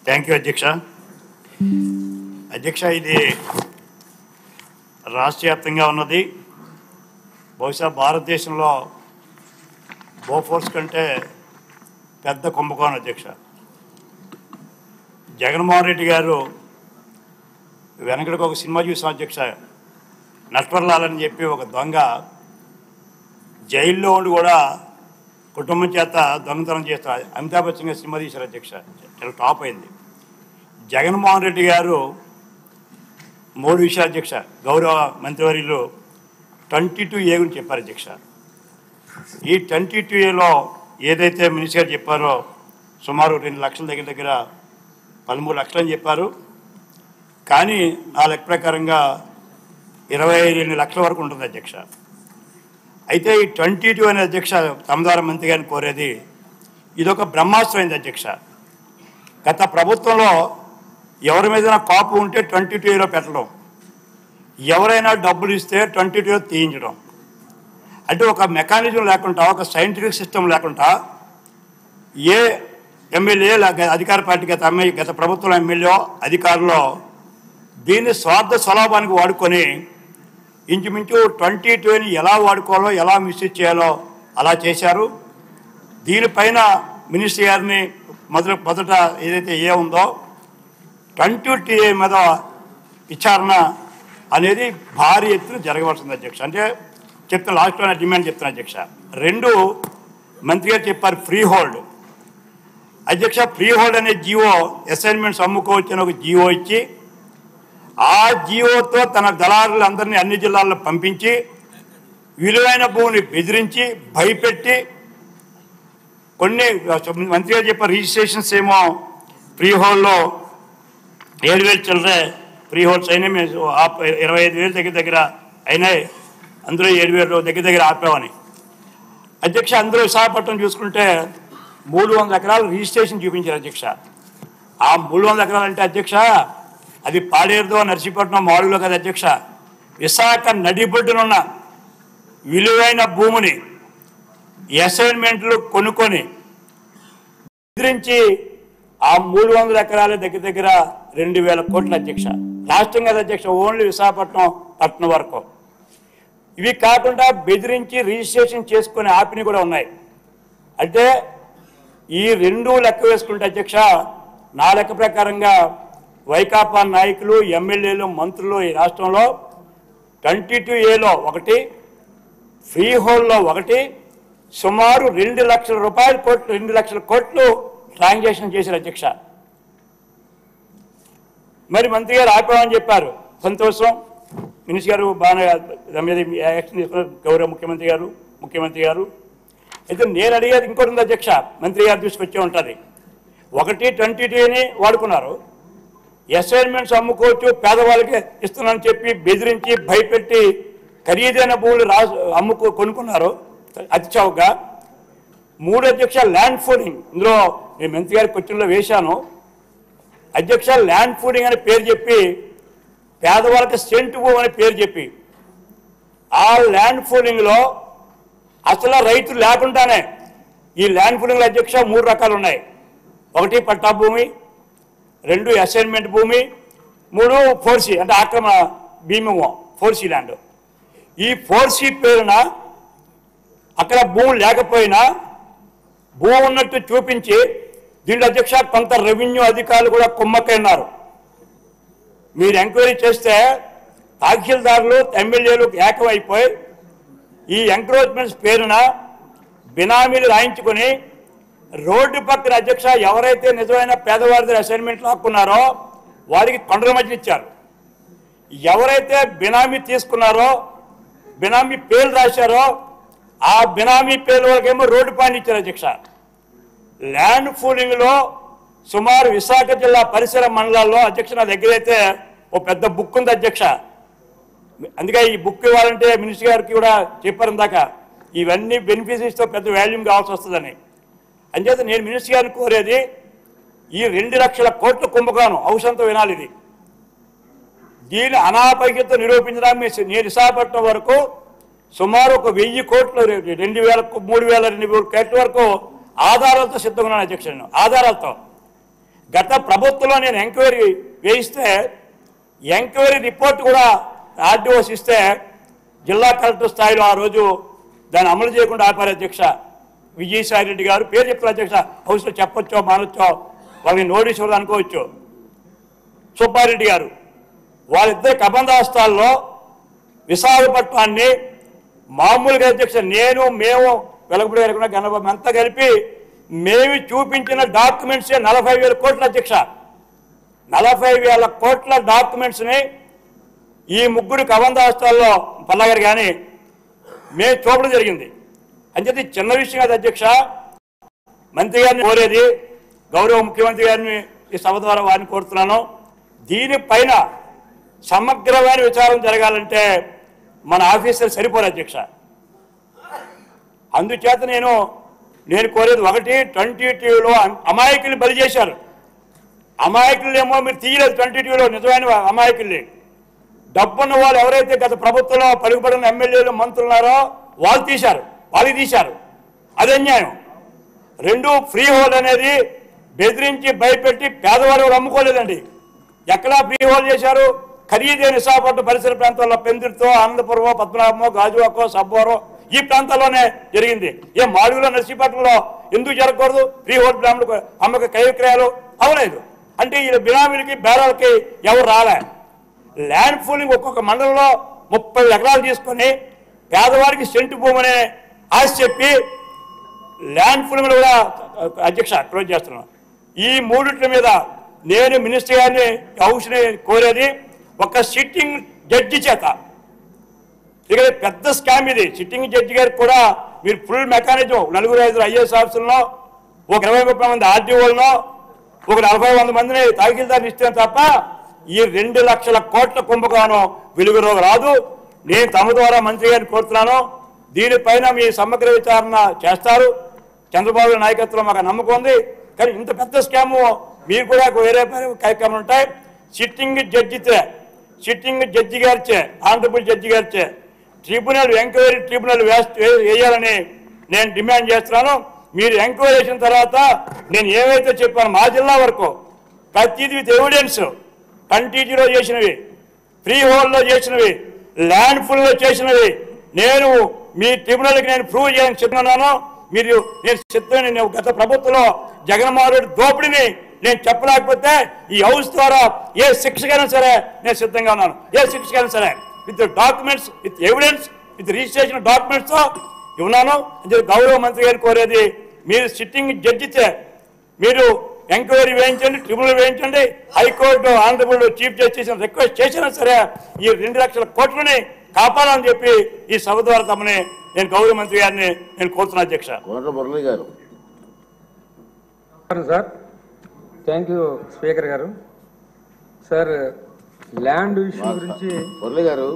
Thank you అధ్యక్ష. అధ్యక్ష, ఇది రాష్ట్ర వ్యాప్తంగా ఉన్నది. బహుశా భారతదేశంలో బోఫోర్స్ కంటే పెద్ద కుంభకోణం అధ్యక్ష. జగన్మోహన్ రెడ్డి గారు వెనకడికి ఒక సినిమా చూసాం అధ్యక్ష. నట్వర్లాల్ అని చెప్పి ఒక దొంగ జైల్లో ఉండి కూడా కుటుంబం చేత దొంగతనం చేస్తారు. అమితాబ్ బచ్చన్ గారు సినిమా తీశారు అధ్యక్ష, చాలా టాప్ అయింది. జగన్మోహన్ రెడ్డి గారు 3 విషయాలు అధ్యక్ష గౌరవ మంత్రివర్యులు 22A గురించి చెప్పారు అధ్యక్ష. ఈ 22Aలో ఏదైతే మినిస్టర్ గారు చెప్పారో సుమారు 2 లక్షల దగ్గర 13 లక్షలు అని చెప్పారు. కానీ నా లెక్క ప్రకారంగా 22 లక్షల వరకు ఉంటుంది అధ్యక్ష. అయితే ఈ 22 అనే అధ్యక్ష తమ ద్వారా మంత్రి గారిని కోరేది, ఇదొక బ్రహ్మాస్త్రం అయింది అధ్యక్ష. గత ప్రభుత్వంలో ఎవరి మీద కాపు ఉంటే 22Aలో పెట్టడం, ఎవరైనా డబ్బులు ఇస్తే 22Aలో తీయించడం, అంటే ఒక మెకానిజం లేకుండా, ఒక సైంటిఫిక్ సిస్టమ్ లేకుండా ఏ ఎమ్మెల్యే అధికార పార్టీ గత ప్రభుత్వంలో ఎమ్మెల్యే అధికారులు దీన్ని స్వార్థ స్వలాభానికి వాడుకొని ఇంచుమించు 22Aని ఎలా వాడుకోవాలో, ఎలా మిస్యూజ్ చేయాలో అలా చేశారు. దీనిపైన మినిస్టర్ గారిని మొదట ఏదైతే ఉందో 22A మీద విచారణ అనేది భారీ ఎత్తున జరగవలసింది అధ్యక్ష. అంటే చెప్తున్న లాస్ట్లో డిమాండ్ చెప్తున్నా అధ్యక్ష. 2 మంత్రి గారు చెప్పారు ఫ్రీ హోల్డ్ అధ్యక్ష. ఫ్రీ హోల్డ్ అనే జీవో, అసైన్మెంట్స్ అమ్ముకోవచ్చని ఒక జీవో ఇచ్చి, ఆ జీవోతో తన దళారులందరినీ అన్ని జిల్లాల్లో పంపించి విలువైన భూమిని బెదిరించి భయపెట్టి కొన్ని మంత్రి గారు చెప్పారు రిజిస్ట్రేషన్స్ ఏమో ఫ్రీ హోల్డ్లో 7,000 చిల్లరే ఫ్రీ హోల్డ్స్ అయినాయి, మేము 25,000 దగ్గర అయినాయి, అందులో 7,000 దగ్గర ఆపామని అధ్యక్ష. అందరూ విశాఖపట్నం చూసుకుంటే 300 ఎకరాలు రిజిస్ట్రేషన్ చూపించారు అధ్యక్ష. ఆ 300 ఎకరాలు అంటే అధ్యక్ష అది పాడేరుదో నర్సీపట్నం మాడుగులో కదా అధ్యక్ష. విశాఖ నడిబొడ్డునున్న విలువైన భూమిని అసైన్మెంట్లు కొనుక్కొని బెదిరించి ఆ 300 ఎకరాల దగ్గర 2,000 కోట్ల అధ్యక్ష. రాష్ట్రం కదా అధ్యక్ష, ఓన్లీ విశాఖపట్నం పట్టణం వరకు. ఇవి కాకుండా బెదిరించి రిజిస్ట్రేషన్ చేసుకునే ఆపిని కూడా ఉన్నాయి. అంటే ఈ 2 లెక్క వేసుకుంటే అధ్యక్ష, నా లెక్క ప్రకారంగా వైకాపా నాయకులు, ఎమ్మెల్యేలు, మంత్రులు ఈ రాష్ట్రంలో 22Aలో 1, ఫ్రీ హోల్డ్లో 1, సుమారు 2 లక్షల కోట్లు ట్రాన్సాక్షన్ చేశారు అధ్యక్ష. మరి మంత్రి గారు ఆపామని చెప్పారు, సంతోషం. మినిస్టర్ గారు బాగా దాని మీద యాక్షన్ తీసుకున్నారు, గౌరవ ముఖ్యమంత్రి గారు. అయితే నేను అడిగేది ఇంకోటి ఉంది అధ్యక్ష, మంత్రి గారు తీసుకొచ్చే ఉంటుంది. 1 22Aని వాడుకున్నారు, అసైన్మెంట్స్ అమ్ముకోవచ్చు పేదవాళ్ళకి ఇస్తున్నానని చెప్పి బెదిరించి భయపెట్టి ఖరీదైన భూములు కొనుక్కున్నారు అతి చౌకగా. 3 అధ్యక్ష ల్యాండ్ ఫోర్డింగ్, ఇందులో నేను మంత్రి గారి క్వశ్చన్లో వేశాను అధ్యక్ష. ల్యాండ్ ఫోర్డింగ్ అని పేరు చెప్పి పేదవాళ్ళకి సెంటు భూమి అని పేరు చెప్పి ఆ ల్యాండ్ ఫోర్డింగ్లో అసలు రైతులు లేకుండానే ఈ ల్యాండ్ ఫోర్డింగ్లో అధ్యక్ష 3 రకాలు ఉన్నాయి. 1 పట్టా భూమి, 2 అసైన్మెంట్ భూమి, 3 4C అంటే ఆక్రమణ భీమము 4C ల్యాండ్. ఈ 4C పేరున అక్కడ భూమి లేకపోయినా భూమి ఉన్నట్టు చూపించి దీంట్లో అధ్యక్ష కొంత రెవెన్యూ అధికారులు కూడా కుమ్మక్కన్నారు. మీరు ఎంక్వైరీ చేస్తే తహసీల్దారులు, ఎమ్మెల్యేలు ఏకమైపోయి ఈ ఎంక్రోచ్మెంట్స్ పేరున బినామీలు రాయించుకొని రోడ్డు పక్కన అధ్యక్ష ఎవరైతే నిజమైన పేదవారి అసైన్మెంట్లు హక్కున్నారో వారికి కొండల మధ్య ఇచ్చారు. ఎవరైతే బినామీ తీసుకున్నారో, బినామీ పేర్లు రాశారో ఆ బినామీ పేర్ల వాళ్ళకేమో రోడ్డు పైన ఇచ్చారు అధ్యక్ష. ల్యాండ్ పూలింగ్లో సుమారు విశాఖ జిల్లా పరిసర మండలాల్లో అధ్యక్ష నా దగ్గర అయితే ఓ పెద్ద బుక్ ఉంది అధ్యక్ష. అందుకే ఈ బుక్ ఇవ్వాలంటే మినిస్టర్ గారికి కూడా చెప్పారు ఇందాక, ఇవన్నీ బెనిఫిషరీస్తో పెద్ద వాల్యూమ్ కావాల్సి వస్తుందని. అంచేత నేను మినిస్టర్ గారిని కోరేది, ఈ 2 లక్షల కోట్ల కుంభకోణం అవసరంతో వినాలి. ఇది దీని అనాపైక్యత నిరూపించడానికి నేను విశాఖపట్నం వరకు సుమారు 1,000 కోట్లు, 2,000 3,200 కోట్ల వరకు ఆధారాలతో సిద్ధంగా ఉన్నాను అధ్యక్ష. నేను ఆధారాలతో గత ప్రభుత్వంలో నేను ఎంక్వైరీ వేయిస్తే ఎంక్వైరీ రిపోర్ట్ కూడా ఆర్డీఓస్ ఇస్తే జిల్లా కలెక్టర్ స్థాయిలో ఆ రోజు దాన్ని అమలు చేయకుండా ఆపారు అధ్యక్ష. విజయసాయి రెడ్డి గారు పేరు చెప్తారు అధ్యక్ష, హౌస్లో చెప్పొచ్చో మానొచ్చో, వాళ్ళని నోటీస్ ఇవ్వదు అనుకోవచ్చు. సుబ్బారెడ్డి గారు వాళ్ళిద్దరు కబంధాస్తాల్లో విశాఖపట్నాన్ని మామూలుగా అధ్యక్ష మేము వెలగపూడి గారు గణబాబు అంతా కలిపి మేము చూపించిన డాక్యుమెంట్సే 40,000 కోట్ల అధ్యక్ష. 40,000 కోట్ల డాక్యుమెంట్స్ని ఈ ముగ్గురు కబంధాస్తాల్లో పల్లాగారు కానీ మేము చూపడం జరిగింది. అంచేది చిన్న విషయం కాదు అధ్యక్ష. మంత్రి గారిని కోరేది, గౌరవ ముఖ్యమంత్రి గారిని ఈ సభ ద్వారా వారిని కోరుతున్నాను, దీనిపైన సమగ్రమైన విచారం జరగాలంటే మన ఆఫీసర్ సరిపోరు అధ్యక్ష. అందుచేత నేను కోరేది ఒకటి, 22లో అమాయకుల్ని బలి చేశారు. అమాయకులేమో మీరు తీయలేదు, 22లో నిజమైన అమాయకుల్ని. డబ్బున్న వాళ్ళు ఎవరైతే గత ప్రభుత్వంలో పలుకుబడిన ఎమ్మెల్యేలు మంత్రులు ఉన్నారో వాళ్ళకి తీశారు. అది అన్యాయం. 2 ఫ్రీ హోల్డ్ అనేది బెదిరించి భయపెట్టి పేదవాళ్ళు అమ్ముకోలేదండి. ఎక్కడా ఫ్రీ హోల్డ్ చేశారు? ఖరీదైన విశాఖపట్నం పరిసర ప్రాంతాల్లో పెందుర్తో, ఆనందపురమో, పద్మనాభమో, గాజువాకో, సబ్బోరో ఈ ప్రాంతాల్లోనే జరిగింది. మాడుగులో, నర్సీపట్నంలో ఎందుకు జరగకూడదు? ఫ్రీ హోల్డ్ బ్రాహ్మణులకు అమ్మక క్రయ విక్రయాలు అవలేదు అంటే ఈ బినామీలకి బేరాలకి ఎవరు రాలే. ల్యాండ్ పూలింగ్ ఒక్కొక్క మండలంలో 30 ఎకరాలు తీసుకొని పేదవారికి సెంటు భూమనే ఆశ చెప్పి ల్యాండ్ పూలింగ్ కూడా అధ్యక్ష క్లోజ్ చేస్తున్నాను. ఈ మూడిట్ల మీద నేను మినిస్టర్ గారిని హౌస్ని కోరేది, ఒక సిట్టింగ్ జడ్జి చేత, ఇక్కడ పెద్ద స్కామ్ ఇది. సిట్టింగ్ జడ్జి గారికి కూడా మీరు ఫుల్ మెకానిజం 4-5 ఐఏఎస్ ఆఫీసుల్లో, ఒక 20-30 మంది ఆర్డీఓలను, ఒక 40-100 మందిని తహసీల్దార్ని ఇస్తే తప్ప ఈ 2 లక్షల కోట్ల కుంభకోణం వెలుగులో రాదు. నేను తమ ద్వారా మంత్రి గారిని కోరుతున్నాను, దీనిపైన మీ సమగ్ర విచారణ చేస్తారు. చంద్రబాబు నాయకత్వం మాకు నమ్మకం ఉంది. కానీ ఇంత పెద్ద స్కాము మీరు కూడా వేరే కార్యక్రమాలు ఉంటాయి. సిట్టింగ్ జడ్జి గారిచే, ఆనరబుల్ జడ్జి గారిచే ఎంక్వైరీ ట్రిబ్యునల్ వేయాలని నేను డిమాండ్ చేస్తున్నాను. మీరు ఎంక్వైరీ చేసిన తర్వాత నేను ఏవైతే చెప్పాను మా జిల్లా వరకు ప్రతిదీ విత్ ఎవిడెన్స్, 20లో చేసినవి, ఫ్రీ హోల్డ్లో చేసినవి, ల్యాండ్ ఫుల్లో చేసినవి నేను మీ ట్రిబ్యునల్కి నేను ప్రూవ్ చేయని చెప్తున్నాను. నేను సిద్ధంగా గత ప్రభుత్వంలో జగన్మోహన్ రెడ్డి దోపిడిని నేను చెప్పలేకపోతే ఈ హౌస్ ద్వారా ఏ శిక్షకైనా సరే నేను సిద్ధంగా ఉన్నాను. ఏ శిక్షకైనా సరే with documents, with evidence, with registration డాక్యుమెంట్స్తో ఉన్నాను. గౌరవ మంత్రి గారు కోరేది, మీరు సిట్టింగ్ జడ్జితే మీరు ఎంక్వైరీ వేయించండి, ట్రిబ్యునల్ వేయించండి. High court honourable chief justice request చేసినా సరే ఈ 2 లక్షల కోట్లని కాపాడాలని చెప్పి ఈ సభ ద్వారా తమని నేను గౌరవ మంత్రి గారిని నేను కోరుతున్నా అధ్యక్ష. మురళి గారు. సార్ థ్యాంక్ యూ స్పీకర్ గారు. సార్ ల్యాండ్ ఇష్యూ గురించి మురళి గారు